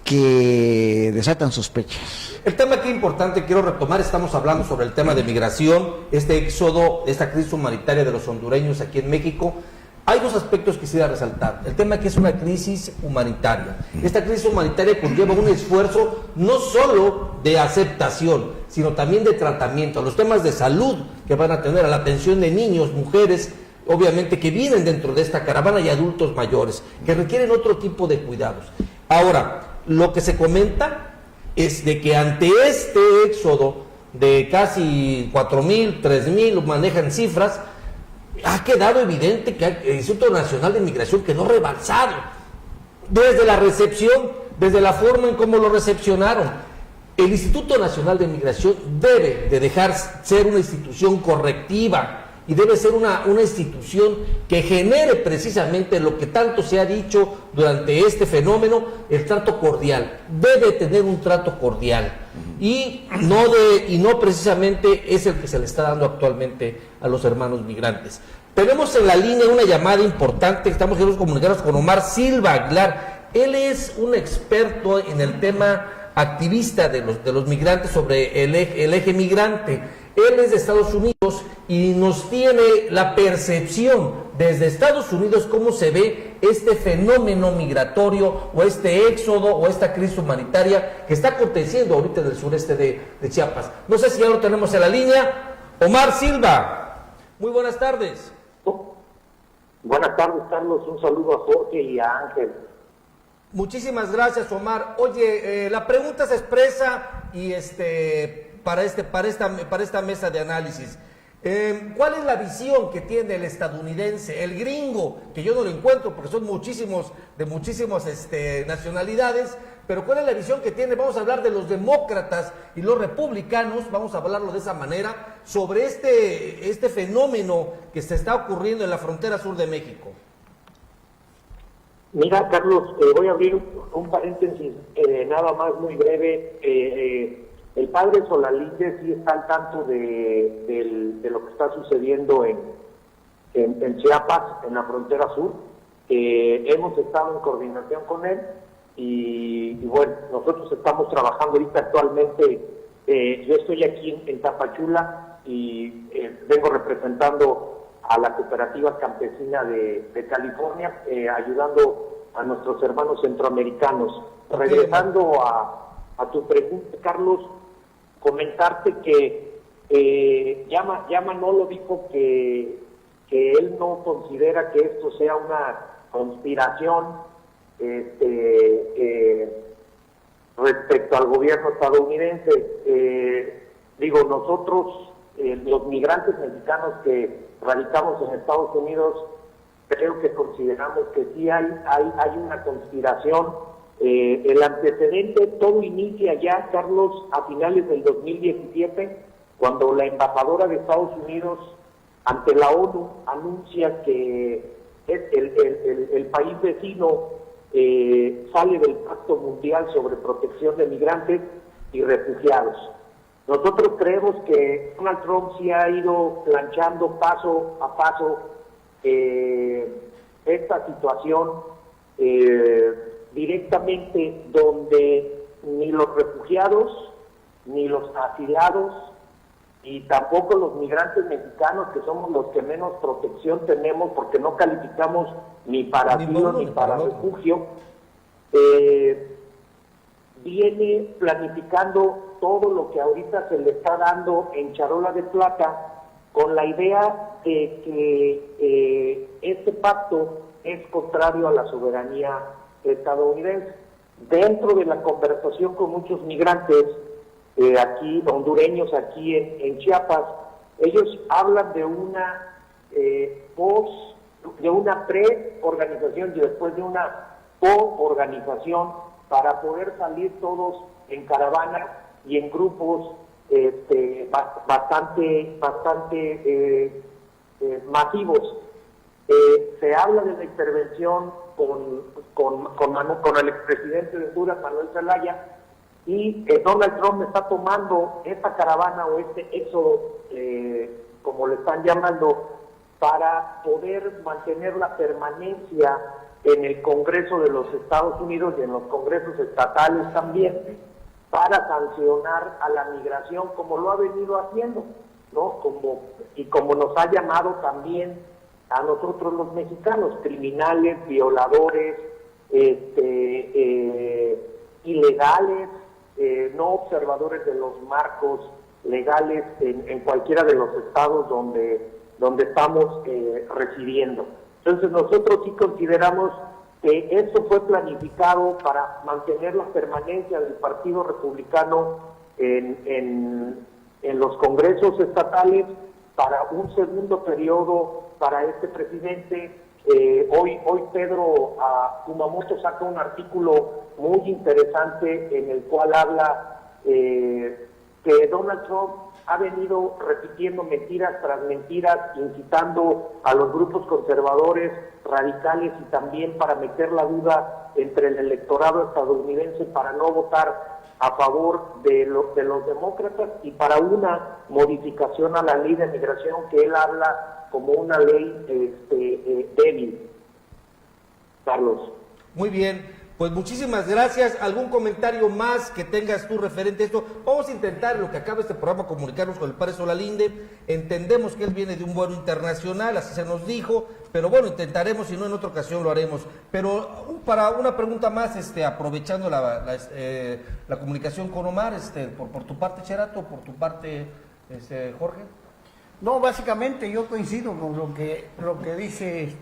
que desatan sospechas. El tema que es importante, quiero retomar, estamos hablando sobre el tema de migración, este éxodo, esta crisis humanitaria de los hondureños aquí en México. Hay dos aspectos que quisiera resaltar. El tema que es una crisis humanitaria. Esta crisis humanitaria conlleva un esfuerzo no solo de aceptación, sino también de tratamiento, a los temas de salud que van a tener, a la atención de niños, mujeres, obviamente que vienen dentro de esta caravana, y adultos mayores, que requieren otro tipo de cuidados. Ahora, lo que se comenta es de que ante este éxodo de casi 4,000, 3,000, manejan cifras, ha quedado evidente que el Instituto Nacional de Migración quedó rebalsado desde la recepción, desde la forma en cómo lo recepcionaron. El Instituto Nacional de Migración debe de dejar ser una institución correctiva y debe ser una institución que genere precisamente lo que tanto se ha dicho durante este fenómeno, el trato cordial. Debe tener un trato cordial y no precisamente es el que se le está dando actualmente a los hermanos migrantes. Tenemos en la línea una llamada importante, estamos comunicados con Omar Silva Aguilar. Él es un experto en el tema activista de los migrantes, sobre el eje migrante. Él es de Estados Unidos y nos tiene la percepción desde Estados Unidos, cómo se ve este fenómeno migratorio o este éxodo o esta crisis humanitaria que está aconteciendo ahorita en el sureste de Chiapas. No sé si ya lo tenemos en la línea. Omar Silva, muy buenas tardes. Buenas tardes, Carlos. Un saludo a Jorge y a Ángel. Muchísimas gracias, Omar. Oye, la pregunta se expresa y para esta mesa de análisis. ¿Cuál es la visión que tiene el estadounidense, el gringo, que yo no lo encuentro porque son muchísimas nacionalidades, pero cuál es la visión que tiene? Vamos a hablar de los demócratas y los republicanos, vamos a hablarlo de esa manera, sobre este fenómeno que se está ocurriendo en la frontera sur de México. Mira, Carlos, voy a abrir un paréntesis nada más muy breve. El padre Solalinde sí está al tanto de lo que está sucediendo en Chiapas, en la frontera sur. Hemos estado en coordinación con él y bueno, nosotros estamos trabajando ahorita actualmente. Yo estoy aquí en Tapachula y vengo representando a la cooperativa campesina de California, ayudando a nuestros hermanos centroamericanos. Okay. Regresando a tu pregunta, Carlos, comentarte que ya Manolo dijo que él no considera que esto sea una conspiración respecto al gobierno estadounidense. Nosotros, los migrantes mexicanos que radicamos en Estados Unidos, creo que consideramos que sí hay una conspiración. El antecedente, todo inicia ya, Carlos, a finales del 2017, cuando la embajadora de Estados Unidos ante la ONU anuncia que el país vecino sale del Pacto Mundial sobre Protección de Migrantes y Refugiados. Nosotros creemos que Donald Trump sí ha ido planchando paso a paso esta situación directamente, donde ni los refugiados, ni los asilados, y tampoco los migrantes mexicanos, que somos los que menos protección tenemos porque no calificamos ni para asilo ni para refugio, viene planificando todo lo que ahorita se le está dando en charola de plata, con la idea de que este pacto es contrario a la soberanía estadounidense. Dentro de la conversación con muchos migrantes aquí, hondureños aquí en Chiapas, ellos hablan de una pre-organización y después de una po-organización para poder salir todos en caravana y en grupos bastante masivos. Se habla de la intervención con el expresidente de Honduras, Manuel Zelaya, y Donald Trump está tomando esta caravana o este éxodo, como le están llamando, para poder mantener la permanencia en el Congreso de los Estados Unidos y en los congresos estatales también, para sancionar a la migración, como lo ha venido haciendo, ¿no? Como nos ha llamado también a nosotros los mexicanos, criminales, violadores, ilegales, no observadores de los marcos legales en cualquiera de los estados donde estamos residiendo. Entonces nosotros sí consideramos que esto fue planificado para mantener la permanencia del Partido Republicano en los congresos estatales, para un segundo periodo para este presidente. Hoy Pedro Kumamoto saca un artículo muy interesante en el cual habla que Donald Trump ha venido repitiendo mentiras tras mentiras, incitando a los grupos conservadores, radicales y también para meter la duda entre el electorado estadounidense para no votar a favor de los demócratas y para una modificación a la ley de migración que él habla como una ley débil. Carlos. Muy bien. Pues muchísimas gracias. ¿Algún comentario más que tengas tú referente a esto? Vamos a intentar, en lo que acaba este programa, comunicarnos con el padre Solalinde. Entendemos que él viene de un vuelo internacional, así se nos dijo, pero bueno, intentaremos, si no en otra ocasión lo haremos. Pero para una pregunta más, aprovechando la comunicación con Omar, por tu parte, Cherato, por tu parte, Jorge. No, básicamente yo coincido con lo que dice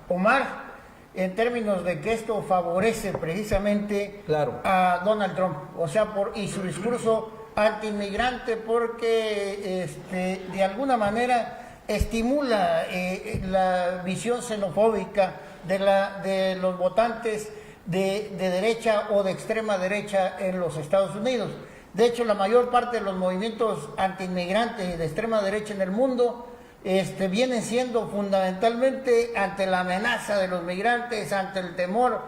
Omar, en términos de que esto favorece precisamente a Donald Trump, o sea, y su discurso anti-inmigrante, porque de alguna manera estimula la visión xenofóbica de los votantes de derecha o de extrema derecha en los Estados Unidos. De hecho, la mayor parte de los movimientos anti-inmigrantes de extrema derecha en el mundo vienen siendo fundamentalmente ante la amenaza de los migrantes, ante el temor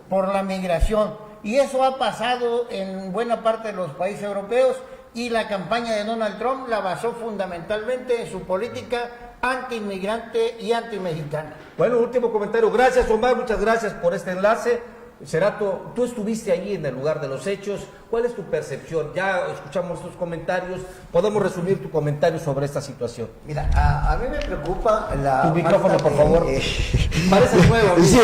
por la migración. Y eso ha pasado en buena parte de los países europeos, y la campaña de Donald Trump la basó fundamentalmente en su política anti-inmigrante y anti-mexicana. Bueno, último comentario. Gracias, Omar, muchas gracias por este enlace. Cherato, tú estuviste allí en el lugar de los hechos. ¿Cuál es tu percepción? Ya escuchamos estos comentarios. ¿Podemos resumir tu comentario sobre esta situación? Mira, a mí me preocupa la... Tu micrófono, por favor. Parece nuevo. Sí,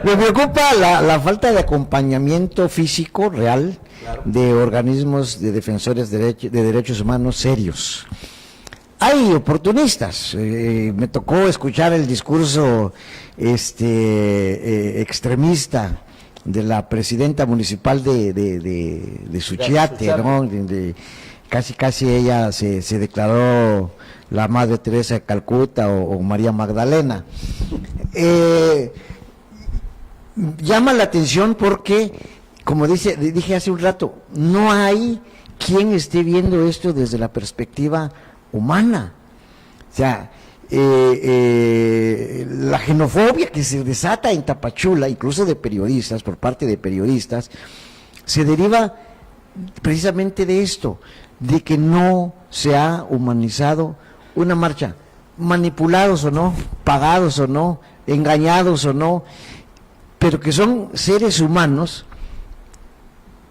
me preocupa la falta de acompañamiento físico real de organismos de defensores de derechos humanos serios. Hay oportunistas. Me tocó escuchar el discurso extremista de la presidenta municipal de Suchiate, ¿no? Casi ella se declaró la Madre Teresa de Calcuta o María Magdalena. Llama la atención porque, como dije hace un rato, no hay quien esté viendo esto desde la perspectiva humana. O sea, la xenofobia que se desata en Tapachula, incluso por parte de periodistas, se deriva precisamente de esto, de que no se ha humanizado una marcha, manipulados o no, pagados o no, engañados o no, pero que son seres humanos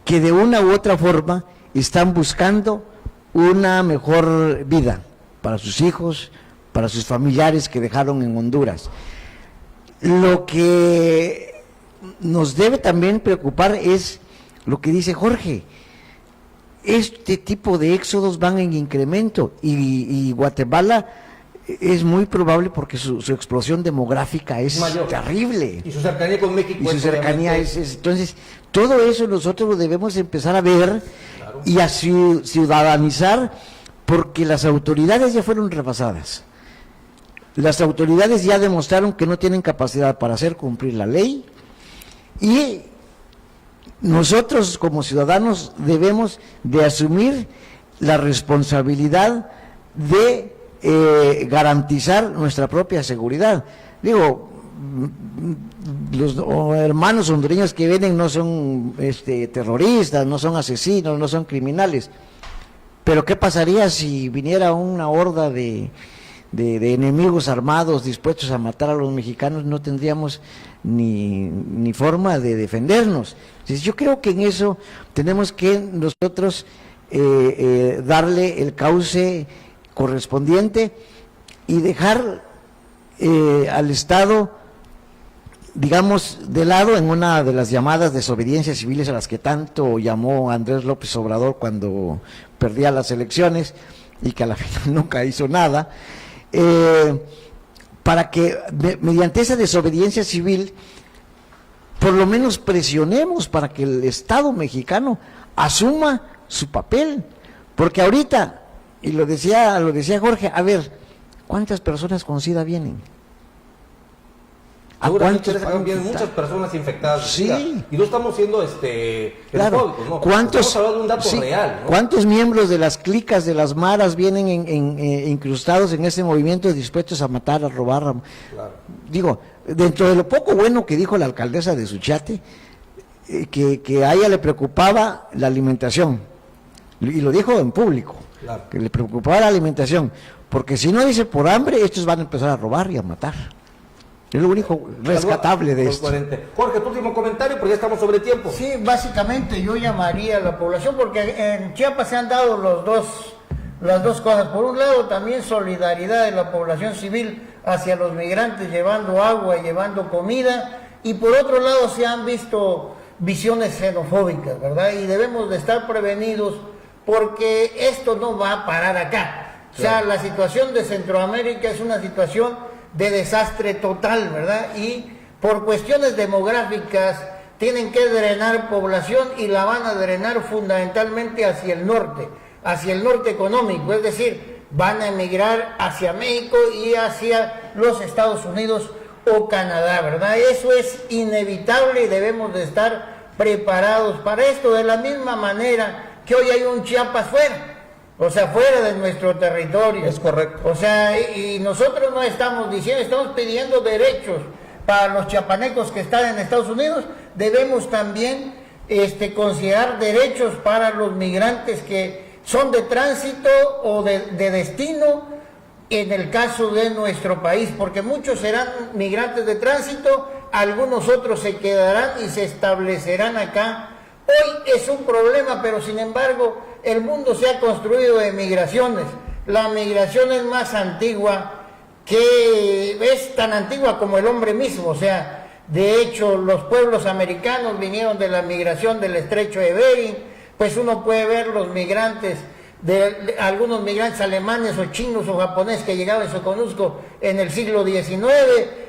que de una u otra forma están buscando una mejor vida para sus hijos, para sus familiares que dejaron en Honduras. Lo que nos debe también preocupar es lo que dice Jorge. Este tipo de éxodos van en incremento y Guatemala es muy probable porque su explosión demográfica es terrible. Y su cercanía con México. Y su cercanía entonces, todo eso nosotros lo debemos empezar a ver y a ciudadanizar, porque las autoridades ya fueron rebasadas. Las autoridades ya demostraron que no tienen capacidad para hacer cumplir la ley, y nosotros como ciudadanos debemos de asumir la responsabilidad de garantizar nuestra propia seguridad. Digo, los hermanos hondureños que vienen no son terroristas, no son asesinos, no son criminales, pero ¿qué pasaría si viniera una horda de enemigos armados dispuestos a matar a los mexicanos? No tendríamos ni forma de defendernos. Entonces, yo creo que en eso tenemos que nosotros darle el cauce correspondiente y dejar al Estado, digamos, de lado en una de las llamadas desobediencias civiles a las que tanto llamó Andrés López Obrador cuando perdía las elecciones y que a la final nunca hizo nada, para que mediante esa desobediencia civil por lo menos presionemos para que el Estado mexicano asuma su papel, porque ahorita, y lo decía Jorge, a ver, ¿cuántas personas con SIDA vienen? Vienen muchas personas infectadas de SIDA. Y no estamos siendo claro. ¿no? Estamos hablando de un dato real, ¿no? ¿Cuántos miembros de las clicas de las maras vienen incrustados en ese movimiento, dispuestos a matar, a robar? Claro. Digo, dentro de lo poco bueno que dijo la alcaldesa de Suchiate, que a ella le preocupaba la alimentación, y lo dijo en público, claro, que le preocupaba la alimentación, porque si no, dice, por hambre estos van a empezar a robar y a matar. Es lo único rescatable de esto. Jorge, tu último comentario, porque ya estamos sobre tiempo. Sí, básicamente yo llamaría a la población, porque en Chiapas se han dado las dos cosas. Por un lado, también solidaridad de la población civil hacia los migrantes, llevando agua y llevando comida, y por otro lado se han visto visiones xenofóbicas, ¿verdad? Y debemos de estar prevenidos, porque esto no va a parar acá. O sea, la situación de Centroamérica es una situación de desastre total, ¿verdad? Y por cuestiones demográficas tienen que drenar población, y la van a drenar fundamentalmente hacia el norte económico, es decir, van a emigrar hacia México y hacia los Estados Unidos o Canadá, ¿verdad? Eso es inevitable y debemos de estar preparados para esto, de la misma manera que hoy hay un Chiapas fuera. O sea, fuera de nuestro territorio. Es correcto. O sea, y nosotros no estamos diciendo, estamos pidiendo derechos para los chiapanecos que están en Estados Unidos. Debemos también considerar derechos para los migrantes que son de tránsito o de destino en el caso de nuestro país, porque muchos serán migrantes de tránsito, algunos otros se quedarán y se establecerán acá. Hoy es un problema, pero sin embargo el mundo se ha construido de migraciones. La migración es más antigua, que es tan antigua como el hombre mismo. O sea, de hecho los pueblos americanos vinieron de la migración del estrecho de Bering. Pues uno puede ver los migrantes, algunos migrantes alemanes o chinos o japoneses que llegaban a Soconusco en el siglo XIX,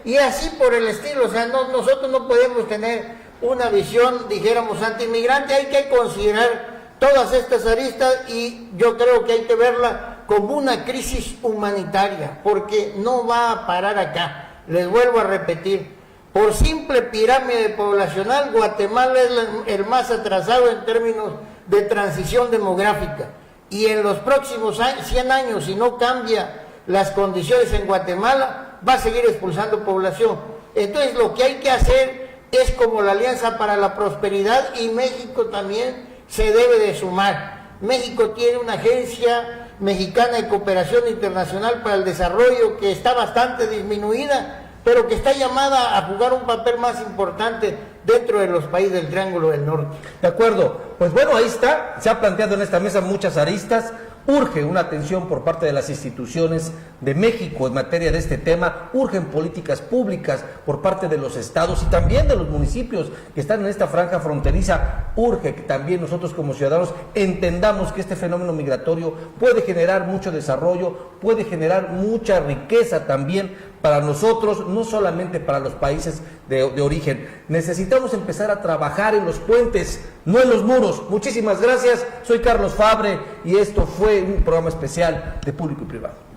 y así por el estilo. O sea, nosotros no podemos tener una visión, dijéramos, anti-inmigrante. Hay que considerar todas estas aristas, y yo creo que hay que verla como una crisis humanitaria, porque no va a parar acá. Les vuelvo a repetir, por simple pirámide poblacional, Guatemala es el más atrasado en términos de transición demográfica, y en los próximos 100 años, si no cambia las condiciones en Guatemala, va a seguir expulsando población. Entonces lo que hay que hacer es como la Alianza para la Prosperidad, y México también se debe de sumar. México tiene una agencia mexicana de cooperación internacional para el desarrollo que está bastante disminuida, pero que está llamada a jugar un papel más importante dentro de los países del Triángulo del Norte. De acuerdo, pues bueno, ahí está, se ha planteado en esta mesa muchas aristas. Urge una atención por parte de las instituciones de México en materia de este tema, urgen políticas públicas por parte de los estados y también de los municipios que están en esta franja fronteriza. Urge que también nosotros como ciudadanos entendamos que este fenómeno migratorio puede generar mucho desarrollo, puede generar mucha riqueza también para nosotros, no solamente para los países de origen. Necesitamos empezar a trabajar en los puentes, no en los muros. Muchísimas gracias, soy Carlos Fabre y esto fue un programa especial de Público y Privado.